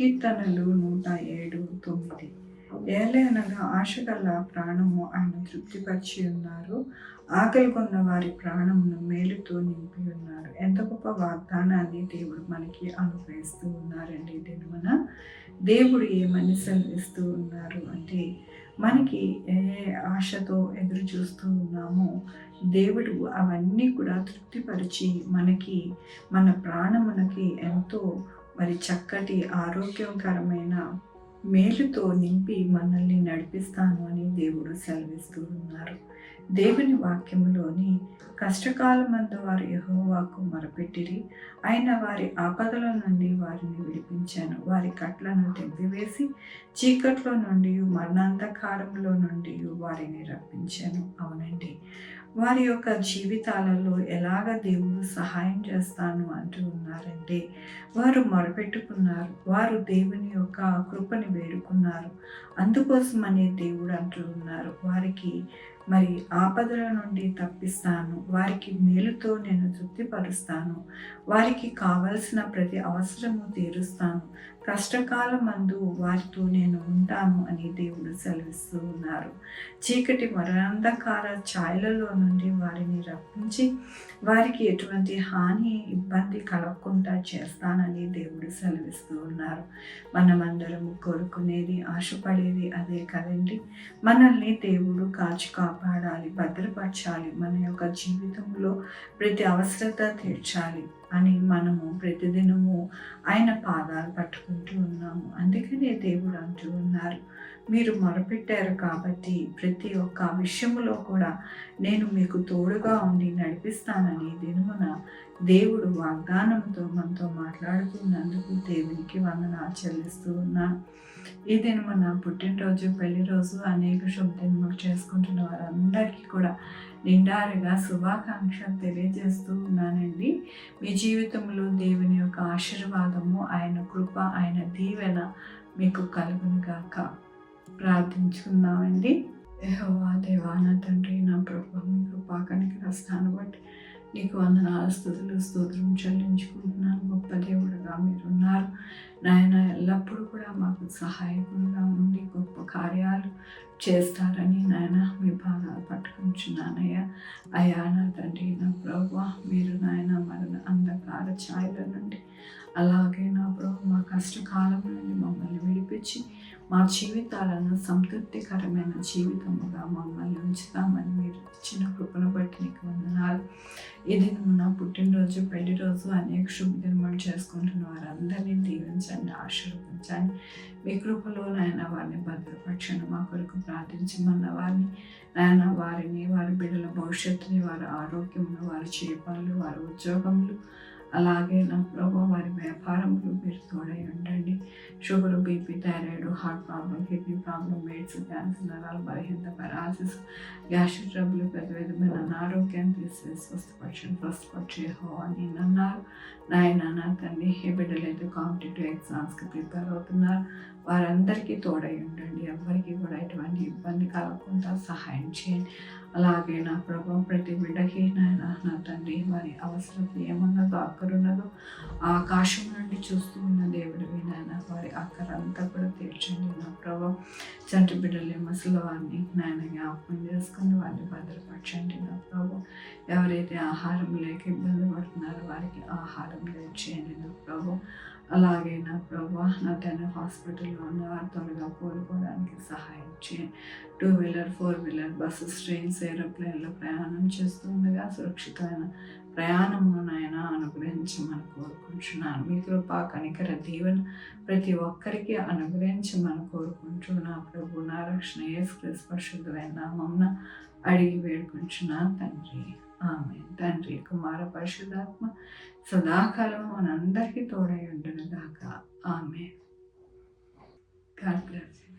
కీర్తనలు 107:9. ఏలయనగా ఆశగల ప్రాణము ఆయన తృప్తిపరిచి ఉన్నారు. ఆకలి కొన్న వారి ప్రాణమును మేలుతో నింపి ఉన్నారు. ఎంత గొప్ప వాగ్దానాన్ని దేవుడు మనకి అనుగ్రహిస్తూ ఉన్నారండి. దినమున దేవుడు ఏమని సెలవిస్తూ ఉన్నారు అంటే, మనకి ఏ ఆశతో ఎదురు చూస్తూ ఉన్నామో దేవుడు అవన్నీ కూడా తృప్తిపరిచి మనకి మన ప్రాణమునకి ఎంతో చక్కటి ఆరోగ్యకరమైన మేలుతో నింపి మనల్ని నడిపిస్తాను అని దేవుడు సెలవిస్తూ ఉన్నారు. దేవుని వాక్యములోని కష్టకాలమందు వారు యెహోవాకు మొరపెట్టిరి, ఆయన వారి ఆపదల నుండి వారిని విడిపించాను. వారి కట్లను తెంపివేసి చీకట్లో నుండి మరణాంధకారంలో నుండి వారిని రప్పించాను. అవునండి, వారి యొక్క జీవితాలలో ఎలాగ దేవుడు సహాయం చేస్తాను అంటూ ఉన్నారంటే, వారు మొరపెట్టుకున్నారు, వారు దేవుని యొక్క కృపని వేడుకున్నారు. అందుకోసమనే దేవుడు అంటూ ఉన్నారు, వారికి ఆపదల నుండి తప్పిస్తాను, వారికి మేలుతో నేను తృప్తిపరుస్తాను, వారికి కావలసిన ప్రతి అవసరము తీరుస్తాను, కష్టకాలమందు వారితో నేను ఉంటాను అని దేవుడు సెలవిస్తూ ఉన్నారు. చీకటి మరణాంధకార ఛాయలలో నుండి వారిని రప్పించి వారికి ఎటువంటి హాని ఇబ్బంది కలగకుండా చేస్తానని దేవుడు సెలవిస్తూ ఉన్నారు. మనమందరము కోరుకునేది, ఆశపడేది అదే కదండి. మనల్ని దేవుడు కాచి కాపాడాలి, భద్రపరచాలి, మన యొక్క జీవితంలో ప్రతి అవసరత తీర్చాలి అని మనము ప్రతిదినము ఆయన పాదాలు పట్టుకుంటూ ఉన్నాము. అందుకనే దేవుడు అంటూ ఉన్నారు, మీరు మొరపెట్టారు కాబట్టి ప్రతి ఒక్క విషయంలో కూడా నేను మీకు తోడుగా ఉండి నడిపిస్తానని దినమున దేవుడు వాగ్దానంతో మనతో మాట్లాడుతున్నందుకు దేవునికి వందనాలు చెల్లిస్తూ ఉన్నాను. ఈ దినమున పుట్టినరోజు, పెళ్లి రోజు, అనేక శుభదినములు చేసుకుంటున్న వారందరికీ కూడా నిండారుగా శుభాకాంక్షలు తెలియజేస్తూ ఉన్నానండి. మీ జీవితంలో దేవుని యొక్క ఆశీర్వాదము, ఆయన కృప, ఆయన దీవెన మీకు కలుగును గాక. ప్రార్థించుకుందామండి. యెహోవా దేవా, నా తండ్రి, నా ప్రభువా, మీ కృపా కనికరాలను బట్టి నీకు వందనాలు, స్తుతులు, స్తోత్రం చెల్లించుకుంటున్నాను. గొప్ప దేవుడుగా మీరున్నారు నాయన. ఎల్లప్పుడూ కూడా మాకు సహాయకులుగా ఉండి గొప్ప కార్యాలు చేస్తారని నాయన మీ పాదాలు పట్టుకుంటున్నానయ్యా. అయ్యా నా తండ్రి, నా ప్రభువా, మీరు నాయన మరణ అంధకార ఛాయల నుండి, అలాగే నా ప్రభు మా కష్టకాలం నుండి మమ్మల్ని విడిపించి మా జీవితాలను సంతృప్తికరమైన జీవితముగా మమ్మల్ని ఉంచుతామని మీరు ఇచ్చిన కృపను బట్టి నీకు వందనాలు. ఇది నా పుట్టినరోజు, పెళ్లి రోజు, అనేక శుభదినములు చేసుకుంటున్న వారందరినీ దీవించండి, ఆశీర్వదించండి. మీ కృపలో నాయన వారిని భద్రపరచండి. మా కొరకు ప్రార్థించమన్న వారిని నాయన, వారిని, వారి బిడ్డల భవిష్యత్తుని, వారి ఆరోగ్యమును, వారి చేపలు, వారి ఉద్యోగములు, అలాగే నా ప్రభు వారి వ్యాపారములు మీరు తోడై ఉండండి. Sugar, BP, thyroid, heart problem, kidney problem, AIDS, cancer, నరాల బలహీనత, పెరాలసిస్, గ్యాస్ట్రిక్ ట్రబుల్, పెద్ద విధమైన అనారోగ్యాన్ని తీసేసి స్వస్థపరిచి అని అన్నారు. నాయన నా తండ్రి, ఏ బిడ్డలైతే కాంపిటేటివ్ ఎగ్జామ్స్కి ప్రిపేర్ అవుతున్నారు వారందరికీ తోడై ఉండండి. ఎవరికి కూడా ఎటువంటి ఇబ్బంది కలగకుండా సహాయం చేయండి. అలాగే నా ప్రభు ప్రతి బిడ్డకి నాయన నా తండ్రి, వారి అవసరం ఏమున్నదో, అక్కరున్నదో ఆకాశం నుండి చూస్తూ ఉన్న దేవుడివి నాయన, వారి అక్కరంతా కూడా తీర్చండి. నా ప్రభు చంటి బిడ్డలు, ముసలి వారిని నాయన జ్ఞాపకం చేసుకుని వారిని భద్రపరచండి. నా ప్రభు ఎవరైతే ఆహారం లేక ఇబ్బంది పడుతున్నారో వారికి ఆహారం చేయండి. నా ప్రభు అలాగే నా ప్రభు నా తండ్రి, హాస్పిటల్లో ఉన్నవారు త్వరగా కోలుకోవడానికి సహాయం చేయండి. 2 వీలర్, 4 వీలర్, బస్సెస్, ట్రైన్స్, ఏరోప్లేన్లో ప్రయాణం చేస్తుండగా సురక్షితమైన ప్రయాణము నాయన అనుగ్రహించమని కోరుకుంటున్నాను. మీ కృపా కనికర దీవెన ప్రతి ఒక్కరికి అనుగ్రహించమని కోరుకుంటున్నా ప్రభు. నా రక్షణ యేసుక్రీస్తు పరిశుద్ధమైన నామమున అడిగి వేడుకుంటున్నాను తండ్రి, ఆమేన్. తండ్రి, కుమార, పరిశుద్ధాత్మ సదాకాలం మనందరికీ తోడై ఉండును గాక. ఆమేన్. God bless you.